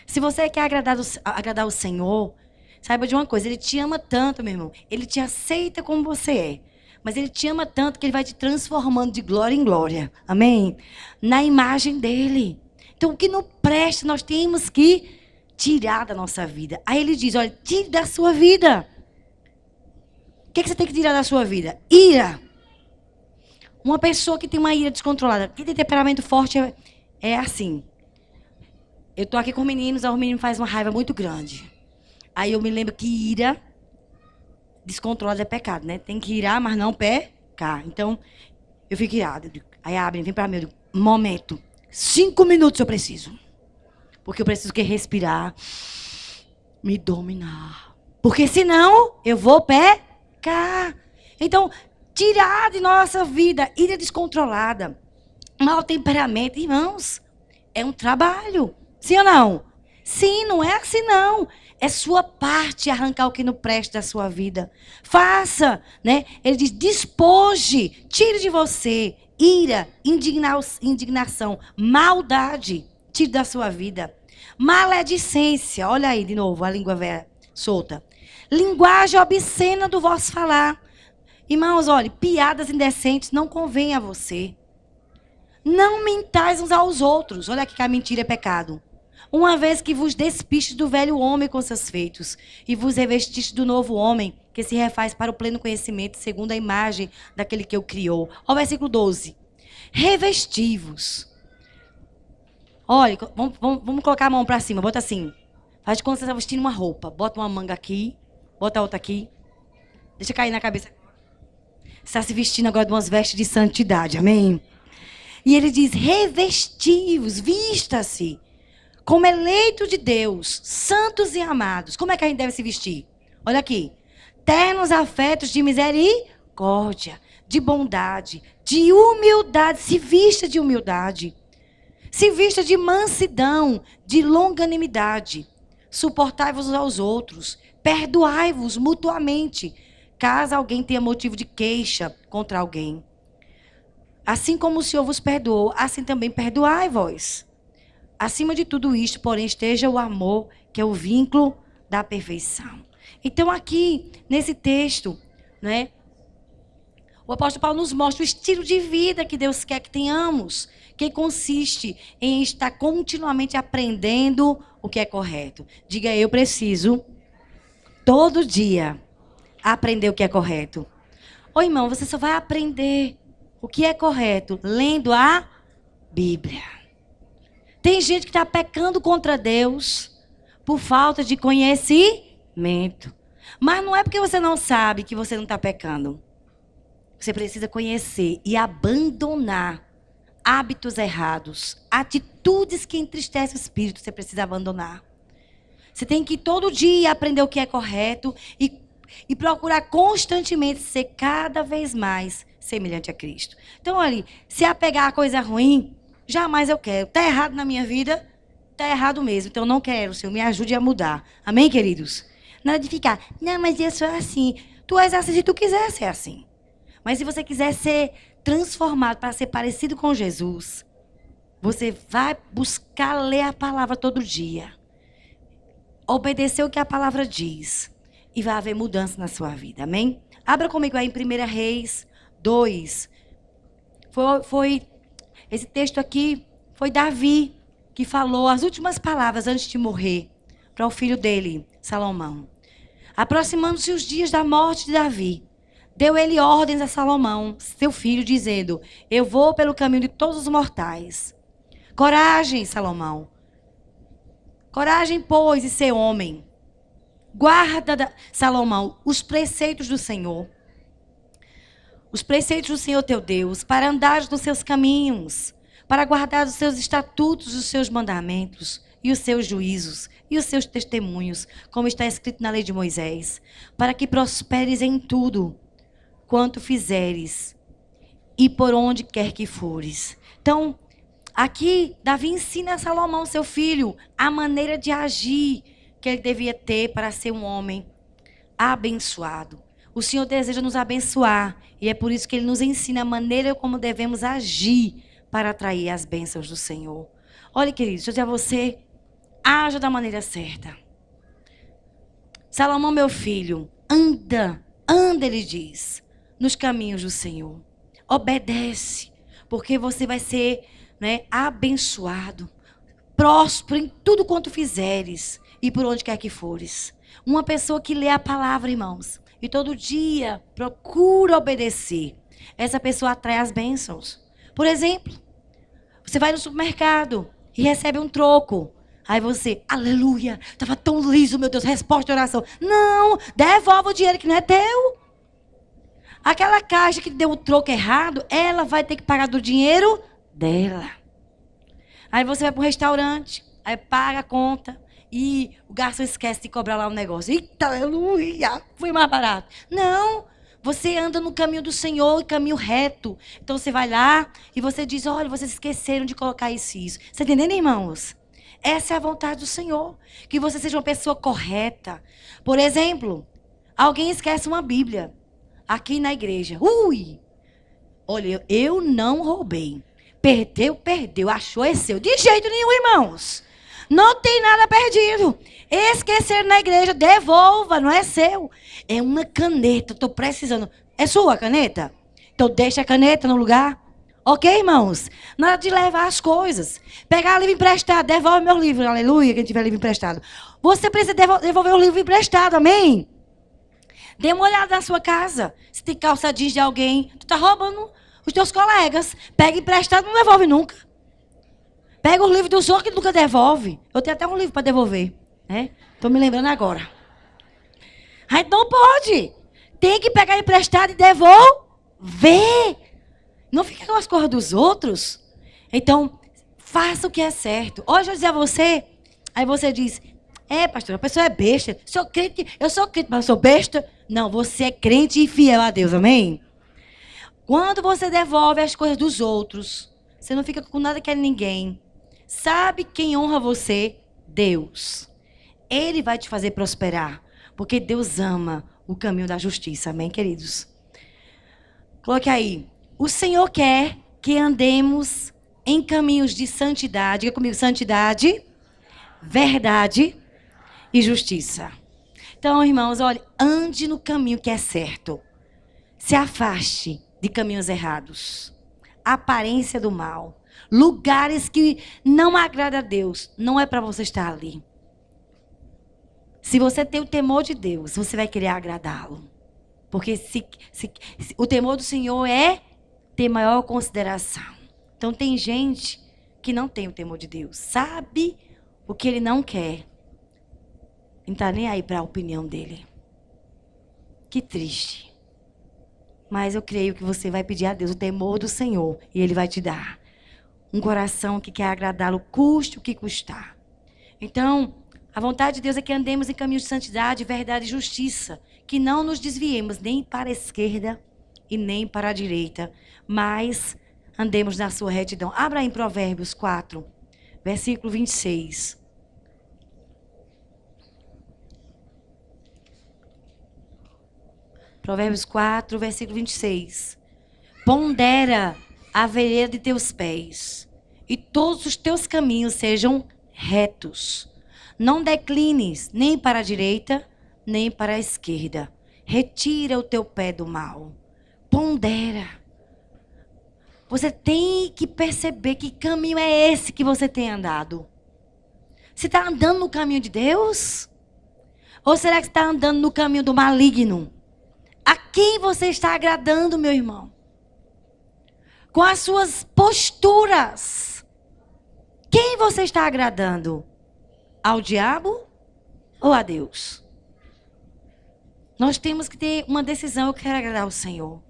Se você quer agradar o Senhor, saiba de uma coisa, Ele te ama tanto, meu irmão. Ele te aceita como você é. Mas Ele te ama tanto que Ele vai te transformando de glória em glória. Amém? Na imagem dEle. Então, o que não presta, nós temos que tirar da nossa vida. Aí Ele diz, olha, tire da sua vida. O que você tem que tirar da sua vida? Ira. Uma pessoa que tem uma ira descontrolada, que tem temperamento forte, é assim. Eu estou aqui com os meninos, aí o menino faz uma raiva muito grande. Aí eu me lembro que ira descontrolada é pecado, né? Tem que irar, mas não pecar. Então, eu fico irado. Aí abre, vem para mim, eu digo, momento. 5 minutos eu preciso. Porque eu preciso que respirar, me dominar. Porque senão eu vou pecar. Então, tirar de nossa vida ira descontrolada, mau temperamento, irmãos, é um trabalho. Sim ou não? Sim, não é assim não. É sua parte arrancar o que não presta da sua vida. Faça, né? Ele diz, despoje, tire de você ira, indignação, maldade, tire da sua vida. Maledicência, olha aí de novo a língua velha solta. Linguagem obscena do vosso falar. Irmãos, olha, piadas indecentes não convêm a você. Não mentais uns aos outros. Olha aqui que a mentira é pecado. Uma vez que vos despistes do velho homem com seus feitos, e vos revestiste do novo homem, que se refaz para o pleno conhecimento, segundo a imagem daquele que o criou. Olha o versículo 12. Revesti-vos. Olha, vamos colocar a mão para cima, bota assim. Faz de conta que você está vestindo uma roupa. Bota uma manga aqui, bota a outra aqui. Deixa cair na cabeça. Você está se vestindo agora de umas vestes de santidade, amém? E ele diz, revestivos, vista-se como eleito de Deus, santos e amados. Como é que a gente deve se vestir? Olha aqui. Ternos afetos de misericórdia, de bondade, de humildade. Se vista de humildade. Se vista de mansidão, de longanimidade. Suportai-vos aos outros. Perdoai-vos mutuamente, caso alguém tenha motivo de queixa contra alguém. Assim como o Senhor vos perdoou, assim também perdoai-vos. Acima de tudo isto, porém, esteja o amor, que é o vínculo da perfeição. Então, aqui, nesse texto, né, o apóstolo Paulo nos mostra o estilo de vida que Deus quer que tenhamos, que consiste em estar continuamente aprendendo o que é correto. Diga, eu preciso, todo dia, aprender o que é correto. Ô, irmão, você só vai aprender o que é correto lendo a Bíblia. Tem gente que está pecando contra Deus por falta de conhecimento. Mas não é porque você não sabe que você não está pecando. Você precisa conhecer e abandonar hábitos errados, atitudes que entristecem o espírito, você precisa abandonar. Você tem que todo dia aprender o que é correto e procurar constantemente ser cada vez mais semelhante a Cristo. Então, olha, se apegar a coisa ruim, jamais eu quero. Está errado na minha vida? Está errado mesmo. Então, eu não quero. Senhor, me ajude a mudar. Amém, queridos? Nada de ficar, não, mas eu sou assim. Tu és assim se tu quiser ser assim. Mas se você quiser ser transformado para ser parecido com Jesus, você vai buscar ler a palavra todo dia. Obedecer o que a palavra diz. E vai haver mudança na sua vida. Amém? Abra comigo aí em 1 Reis 2. Esse texto aqui foi Davi que falou as últimas palavras antes de morrer para o filho dele, Salomão. Aproximando-se os dias da morte de Davi, deu ele ordens a Salomão, seu filho, dizendo, eu vou pelo caminho de todos os mortais. Coragem, Salomão. Coragem, pois, e ser homem. Guarda, Salomão, os preceitos do Senhor. Os preceitos do Senhor teu Deus, para andares nos seus caminhos, para guardar os seus estatutos, os seus mandamentos, e os seus juízos, e os seus testemunhos, como está escrito na lei de Moisés, para que prosperes em tudo quanto fizeres, e por onde quer que fores. Então, aqui, Davi ensina a Salomão, seu filho, a maneira de agir que ele devia ter para ser um homem abençoado. O Senhor deseja nos abençoar, e é por isso que Ele nos ensina a maneira como devemos agir para atrair as bênçãos do Senhor. Olha, queridos, deixa eu dizer a você, haja da maneira certa. Salomão, meu filho, anda, ele diz, nos caminhos do Senhor. Obedece, porque você vai ser, né, abençoado, próspero em tudo quanto fizeres e por onde quer que fores. Uma pessoa que lê a palavra, irmãos, e todo dia procura obedecer, essa pessoa atrai as bênçãos. Por exemplo, você vai no supermercado e recebe um troco. Aí você, aleluia, estava tão liso, meu Deus, resposta de oração. Não, devolve o dinheiro que não é teu. Aquela caixa que deu o troco errado, ela vai ter que pagar do dinheiro dela. Aí você vai para o restaurante, aí paga a conta e o garçom esquece de cobrar lá o negócio. Eita, aleluia, foi mais barato. Não, você anda no caminho do Senhor, caminho reto. Então você vai lá e você diz, olha, vocês esqueceram de colocar isso e isso. Você está entendendo, irmãos? Essa é a vontade do Senhor, que você seja uma pessoa correta. Por exemplo, alguém esquece uma Bíblia aqui na igreja. Olha, eu não roubei. Perdeu, achou, é seu. De jeito nenhum, irmãos. Não tem nada perdido. Esquecer na igreja, devolva, não é seu. É uma caneta, estou precisando. É sua a caneta? Então deixa a caneta no lugar. Ok, irmãos? Nada de levar as coisas. Pegar livro emprestado, devolve meu livro. Aleluia, quem tiver livro emprestado. Você precisa devolver o livro emprestado, amém? Dê uma olhada na sua casa. Se tem calça jeans de alguém, tu está roubando os teus colegas. Pega emprestado, não devolve nunca. Pega o livro dos outros que nunca devolve. Eu tenho até um livro para devolver. né? Tô me lembrando agora. A gente não pode. Tem que pegar emprestado e devolver. Não fica com as coisas dos outros. Então, faça o que é certo. Hoje eu dizer a você, aí você diz, pastor, a pessoa é besta. Eu sou crente, mas eu sou besta. Não, você é crente e fiel a Deus, amém? Quando você devolve as coisas dos outros, você não fica com nada que é ninguém. Sabe quem honra você? Deus. Ele vai te fazer prosperar, porque Deus ama o caminho da justiça, amém, queridos? Coloque aí. O Senhor quer que andemos em caminhos de santidade. Diga comigo, santidade, verdade e justiça. Então, irmãos, olha, ande no caminho que é certo. Se afaste de caminhos errados. Aparência do mal. Lugares que não agradam a Deus. Não é para você estar ali. Se você tem o temor de Deus, você vai querer agradá-lo. Porque o temor do Senhor é ter maior consideração. Então tem gente que não tem o temor de Deus. Sabe o que ele não quer. Não está nem aí para a opinião dele. Que triste. Mas eu creio que você vai pedir a Deus o temor do Senhor. E Ele vai te dar um coração que quer agradá-lo, custe o que custar. Então, a vontade de Deus é que andemos em caminhos de santidade, verdade e justiça. Que não nos desviemos nem para a esquerda e nem para a direita. Mas andemos na sua retidão. Abra em Provérbios 4, versículo 26. Provérbios 4, versículo 26. Pondera a vereda de teus pés, e todos os teus caminhos sejam retos. Não declines nem para a direita, nem para a esquerda. Retira o teu pé do mal. Pondera. Você tem que perceber que caminho é esse que você tem andado. Você está andando no caminho de Deus? Ou será que você está andando no caminho do maligno? A quem você está agradando, meu irmão? Com as suas posturas. Quem você está agradando? Ao diabo ou a Deus? Nós temos que ter uma decisão. Eu quero agradar ao Senhor.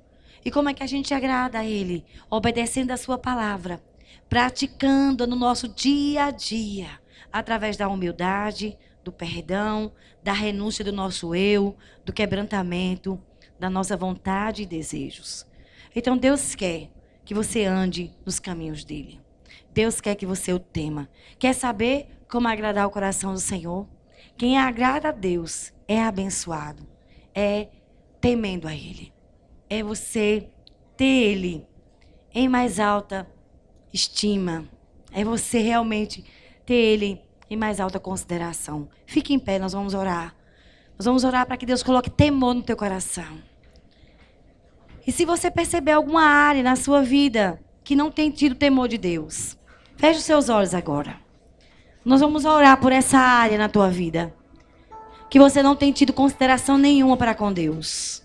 E como é que a gente agrada a Ele? Obedecendo a sua palavra. Praticando no nosso dia a dia. Através da humildade, do perdão, da renúncia do nosso eu, do quebrantamento, da nossa vontade e desejos. Então Deus quer que você ande nos caminhos dele. Deus quer que você o tema. Quer saber como agradar o coração do Senhor? Quem agrada a Deus é abençoado. É temendo a Ele. É você ter Ele em mais alta estima. É você realmente ter Ele em mais alta consideração. Fique em pé, nós vamos orar. Nós vamos orar para que Deus coloque temor no teu coração. E se você perceber alguma área na sua vida que não tem tido temor de Deus, feche os seus olhos agora. Nós vamos orar por essa área na tua vida. Que você não tem tido consideração nenhuma para com Deus.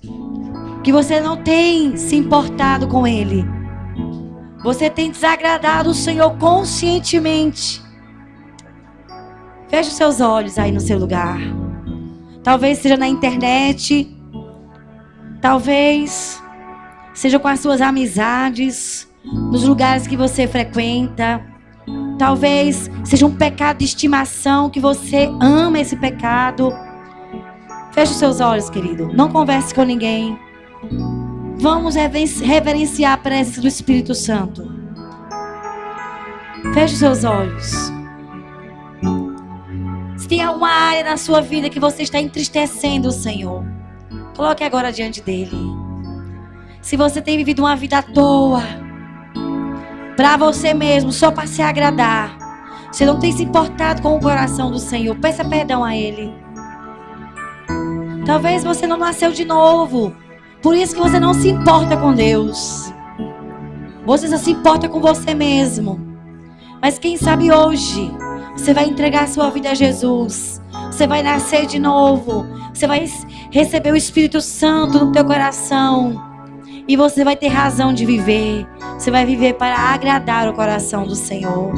Que você não tem se importado com Ele. Você tem desagradado o Senhor conscientemente. Feche os seus olhos aí no seu lugar. Talvez seja na internet. Talvez seja com as suas amizades. Nos lugares que você frequenta. Talvez seja um pecado de estimação, que você ama esse pecado. Feche os seus olhos, querido. Não converse com ninguém. Vamos reverenciar a presença do Espírito Santo. Feche os seus olhos. Se tem alguma área na sua vida que você está entristecendo o Senhor, coloque agora diante dele. Se você tem vivido uma vida à toa, para você mesmo, só para se agradar, você não tem se importado com o coração do Senhor, peça perdão a Ele. Talvez você não nasceu de novo, por isso que você não se importa com Deus. Você só se importa com você mesmo. Mas quem sabe hoje você vai entregar a sua vida a Jesus. Você vai nascer de novo. Você vai receber o Espírito Santo no teu coração. E você vai ter razão de viver. Você vai viver para agradar o coração do Senhor.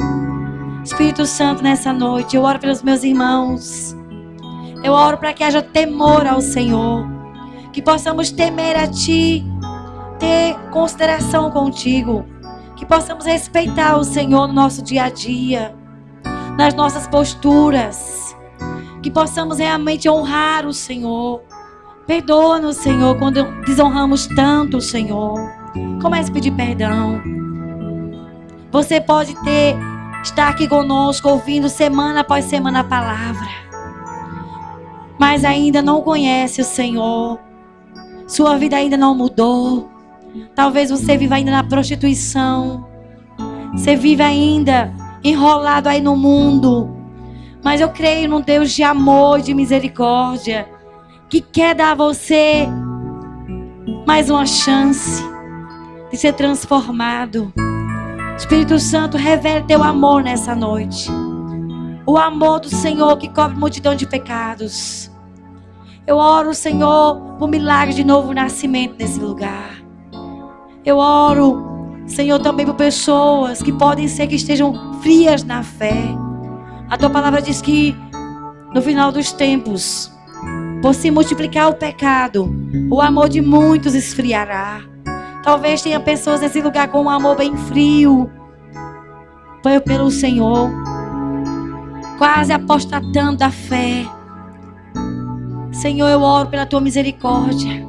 Espírito Santo, nessa noite, eu oro pelos meus irmãos Eu oro para que haja temor ao Senhor. Que possamos temer a Ti, ter consideração contigo. Que possamos respeitar o Senhor no nosso dia a dia, nas nossas posturas. Que possamos realmente honrar o Senhor. Perdoa-nos, Senhor, quando desonramos tanto o Senhor. Comece a pedir perdão. Você pode estar aqui conosco, ouvindo semana após semana a palavra, mas ainda não conhece o Senhor. Sua vida ainda não mudou. Talvez você viva ainda na prostituição. Você vive ainda enrolado aí no mundo. Mas eu creio num Deus de amor e de misericórdia, que quer dar a você mais uma chance de ser transformado. Espírito Santo, revela teu amor nessa noite. O amor do Senhor que cobre multidão de pecados. Eu oro, Senhor, por milagre de novo nascimento nesse lugar. Eu oro, Senhor, também por pessoas que podem ser que estejam frias na fé. A tua palavra diz que no final dos tempos, por se multiplicar o pecado, o amor de muitos esfriará. Talvez tenha pessoas nesse lugar com um amor bem frio pelo Senhor, quase apostatando da fé. Senhor, eu oro pela tua misericórdia,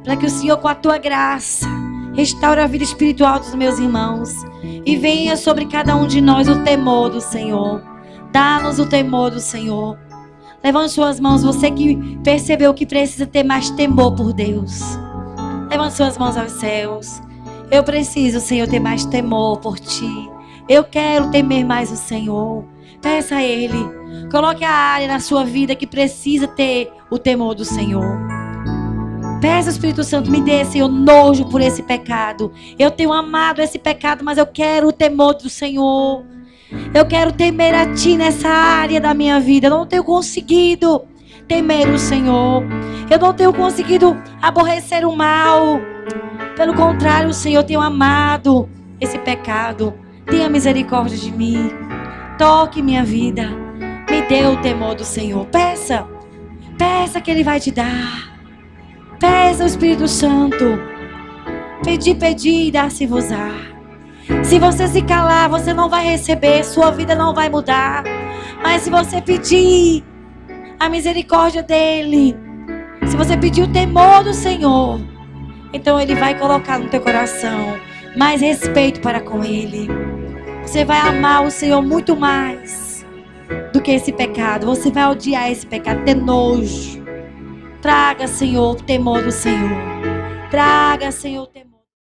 para que o Senhor, com a tua graça, restaure a vida espiritual dos meus irmãos e venha sobre cada um de nós o temor do Senhor. Dá-nos o temor do Senhor. Levante suas mãos, você que percebeu que precisa ter mais temor por Deus. Levante suas mãos aos céus. Eu preciso, Senhor, ter mais temor por Ti. Eu quero temer mais o Senhor. Peça a Ele. Coloque a área na sua vida que precisa ter o temor do Senhor. Peça ao Espírito Santo, me dê, Senhor, nojo por esse pecado. Eu tenho amado esse pecado, mas eu quero o temor do Senhor. Eu quero temer a Ti nessa área da minha vida. Eu não tenho conseguido temer o Senhor. Eu não tenho conseguido aborrecer o mal. Pelo contrário, Senhor, eu tenho amado esse pecado. Tenha misericórdia de mim. Toque minha vida. Me dê o temor do Senhor. Peça. Peça que Ele vai te dar. Peça ao Espírito Santo. Pedi, pedi e dá-se-vos-á. Se você se calar, você não vai receber. Sua vida não vai mudar. Mas se você pedir a misericórdia dEle, se você pedir o temor do Senhor, então Ele vai colocar no teu coração mais respeito para com Ele. Você vai amar o Senhor muito mais do que esse pecado. Você vai odiar esse pecado, ter nojo. Traga, Senhor, o temor do Senhor. Traga, Senhor, o temor.